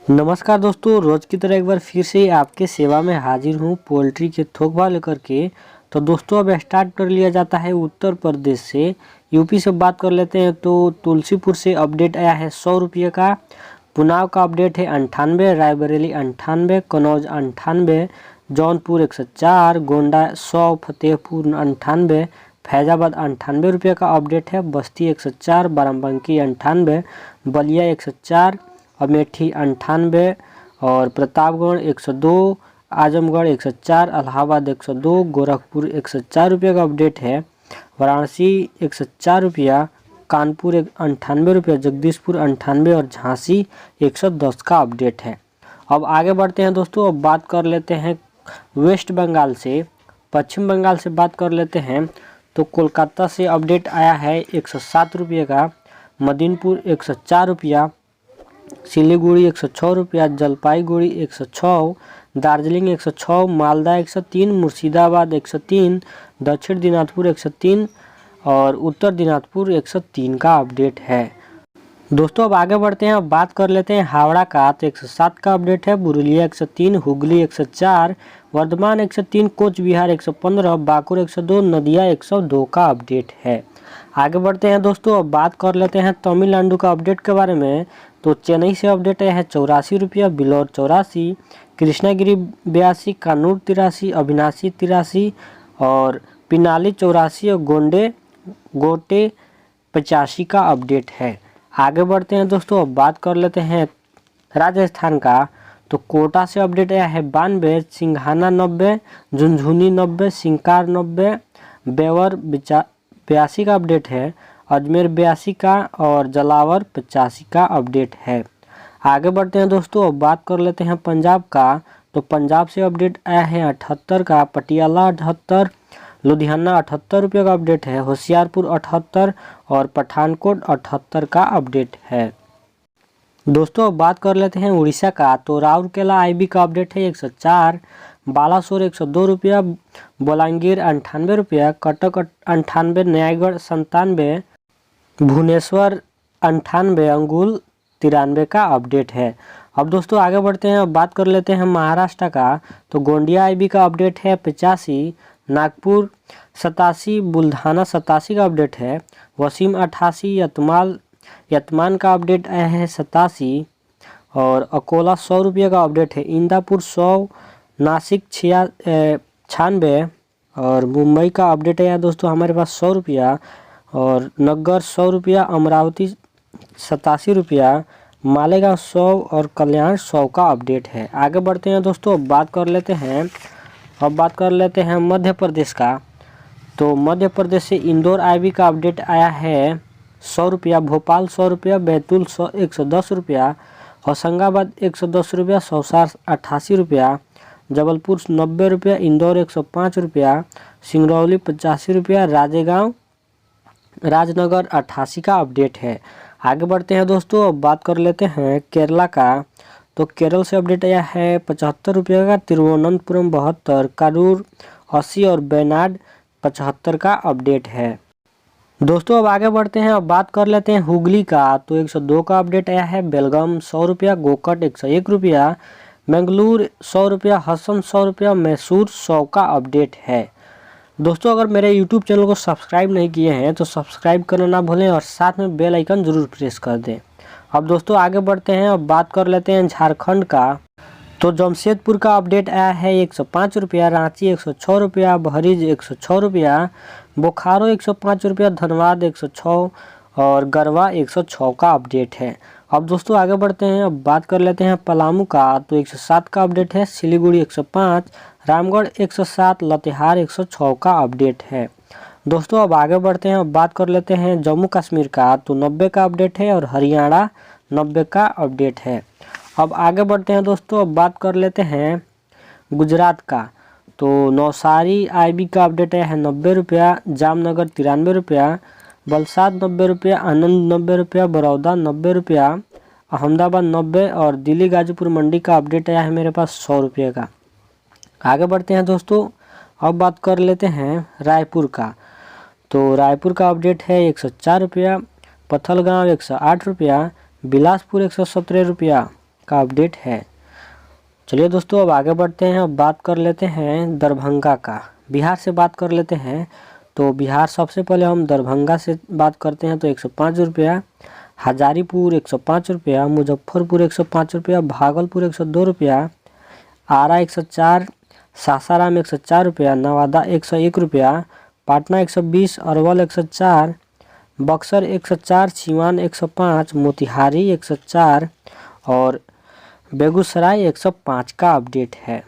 नमस्कार दोस्तों, रोज की तरह एक बार फिर से आपके सेवा में हाजिर हूँ पोल्ट्री के थोक भाव लेकर के। तो दोस्तों अब स्टार्ट कर लिया जाता है उत्तर प्रदेश से। यूपी से बात कर लेते हैं तो तुलसीपुर से अपडेट आया है 100 रुपये का। पुनाव का अपडेट है 98, रायबरेली 98, कन्नौज 98, जौनपुर 104, गोंडा 100, फतेहपुर 98, फैजाबाद 98 रुपये का अपडेट है। बस्ती 104, बाराबंकी 98, बलिया 104, अमेठी 98 और प्रतापगढ़ 102, आजमगढ़ 104, इलाहाबाद 102, गोरखपुर 104 रुपये का अपडेट है। वाराणसी 104 रुपया, कानपुर 98 रुपया, जगदीशपुर 98 और झांसी 110 का अपडेट है। अब आगे बढ़ते हैं दोस्तों, अब बात कर लेते हैं वेस्ट बंगाल से। पश्चिम बंगाल से बात कर लेते हैं तो कोलकाता से अपडेट आया है 107 रुपये का, मदीनपुर 104 रुपया, सिलीगुड़ी 106 रुपया, जलपाईगुड़ी 106, दार्जिलिंग 106, मालदा 103, मुर्शिदाबाद 103, दक्षिण दिनाजपुर 103 और उत्तर दिनाजपुर 103 का अपडेट है। दोस्तों अब आगे बढ़ते हैं, अब बात कर लेते हैं हावड़ा का। तो 107 का अपडेट है, पुरुलिया 103, हुगली 104, वर्धमान 103, कोच बिहार 115, बांकुर 102, नदिया 102 का अपडेट है। आगे बढ़ते हैं दोस्तों, अब बात कर लेते हैं तमिलनाडु का अपडेट के बारे में। तो चेन्नई से अपडेट है 84 रुपया, बिलौर 84, कृष्णागिरी 82, कानूर 83, अविनाशी 83 और पिनाली 84 और गोटे 85 का अपडेट है। आगे बढ़ते हैं दोस्तों, अब बात कर लेते हैं राजस्थान का। तो कोटा से अपडेट आया है 92, सिंघाना 90, झुंझुनू 90, सिंकार 90, बेवर 82 का अपडेट है, अजमेर 82 का और जलावर 85 का अपडेट है। आगे बढ़ते हैं दोस्तों, अब बात कर लेते हैं पंजाब का। तो पंजाब से अपडेट आया है 78 का, पटियाला 78, लुधियाना 78 रुपये का अपडेट है, होशियारपुर 78 और पठानकोट 78 का अपडेट है। दोस्तों अब बात कर लेते हैं उड़ीसा का। तो राउरकेला आईबी का अपडेट है 104, बालासोर 102 रुपया, बोलांगीर 98 रुपया, कटक 98, न्यायगढ़ 97, भुवनेश्वर 98, अंगुल 93 का अपडेट है। अब दोस्तों आगे बढ़ते हैं, अब बात कर लेते हैं महाराष्ट्र का। तो गोंडिया आईबी का अपडेट है 85, नागपुर 87, बुल्ढाना 87 का अपडेट है, वसीम 88, यतमान का अपडेट आया है 87 और अकोला 100 रुपये का अपडेट है, इंदापुर 100, नासिक 96 और मुंबई का अपडेट है दोस्तों हमारे पास 100 रुपया और नगर 100 रुपया, अमरावती 87 रुपया, मालेगांव 100 और कल्याण 100 का अपडेट है। आगे बढ़ते हैं दोस्तों, अब बात कर लेते हैं मध्य प्रदेश का। तो मध्य प्रदेश से इंदौर आईबी का अपडेट आया है 100 रुपया, भोपाल 100 रुपया, बैतूल 110 रुपया, होशंगाबाद 110 रुपया, सौसार 88 रुपया, जबलपुर 90 रुपया, इंदौर 105 रुपया, सिंगरौली 85 रुपया, राजनगर 88 का अपडेट है। आगे बढ़ते हैं दोस्तों, अब बात कर लेते हैं केरला का। तो केरल से अपडेट आया है 75 रुपये का, तिरुवनंतपुरम 72, करूर 80 और बेनाड 75 का अपडेट है। दोस्तों अब आगे बढ़ते हैं, अब बात कर लेते हैं हुगली का। तो 102 का अपडेट आया है, बेलगाम 100 रुपया, गोकट 101 रुपया, मंगलूर 100 रुपया, हसन 100 रुपया, मैसूर 100 का अपडेट है। दोस्तों अगर मेरे YouTube चैनल को सब्सक्राइब नहीं किए हैं तो सब्सक्राइब करना ना भूलें और साथ में बेल आइकन जरूर प्रेस कर दें। अब दोस्तों आगे बढ़ते हैं, अब बात कर लेते हैं झारखंड का। तो जमशेदपुर का अपडेट आया है 105 रुपया, रांची 106 रुपया, बहरीज 106 रुपया, बोकारो 105 रुपया, धनबाद 106 और गरवा 106 का अपडेट है। अब दोस्तों आगे बढ़ते हैं, अब बात कर लेते हैं पलामू का। तो 107 का अपडेट है, सिलीगुड़ी 105, रामगढ़ 107, लातेहार 106 का अपडेट है। दोस्तों अब आगे बढ़ते हैं, अब बात कर लेते हैं जम्मू कश्मीर का। तो 90 का अपडेट है और हरियाणा 90 का अपडेट है। अब आगे बढ़ते हैं दोस्तों, अब बात कर लेते हैं गुजरात का। तो नौसारी आईबी का अपडेट है 90 रुपया, जामनगर 93 रुपया, वलसाड 90 रुपया, आनंद 90 रुपया, बड़ौदा 90 रुपया, अहमदाबाद 90 और दिल्ली गाजीपुर मंडी का अपडेट आया है मेरे पास 100 रुपये का। आगे बढ़ते हैं दोस्तों, अब बात कर लेते हैं रायपुर का। तो रायपुर का अपडेट है 104 रुपया, पथलगांव 108 रुपया, बिलासपुर 117 रुपया, का अपडेट है। चलिए दोस्तों अब आगे बढ़ते हैं। अब बात कर लेते हैं दरभंगा का। बिहार से बात कर लेते हैं। तो बिहार सबसे पहले हम दरभंगा से बात करते हैं तो 105 रुपया, हजारीपुर 105 रुपया, मुजफ्फरपुर 105 रुपया, भागलपुर 102 रुपया, आरा 104, सासाराम 104 रुपया, नवादा 101 रुपया, पटना 120, अरवल 104, बक्सर 104, सीवान 105, मोतिहारी 104 और बेगूसराय 105 का अपडेट है।